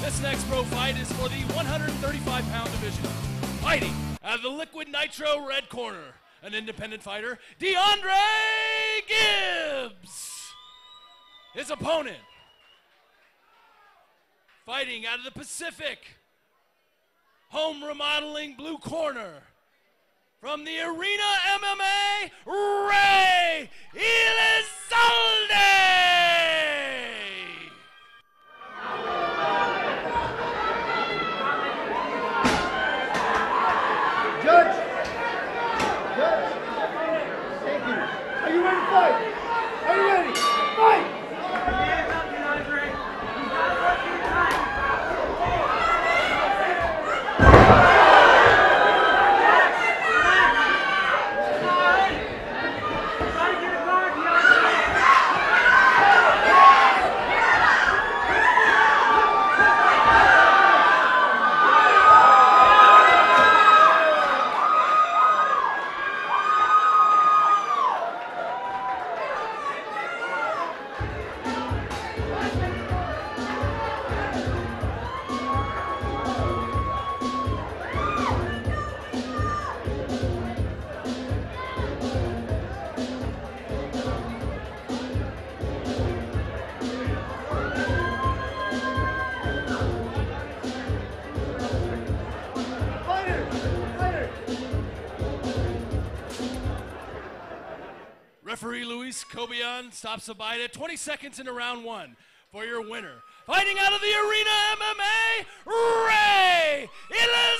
This next pro fight is for the 135-pound division. Fighting out of the liquid nitro red corner, an independent fighter, Deondre Gibbs. His opponent, fighting out of the Pacific, home remodeling blue corner, from the Arena MMA, Ray Elizalde! Judge, thank you. Are you ready to fight? Are you ready? Fight! Referee Luis Cobian stops the fight at 20 seconds into round one for your winner. Fighting out of the Arena MMA, Ray Elizalde!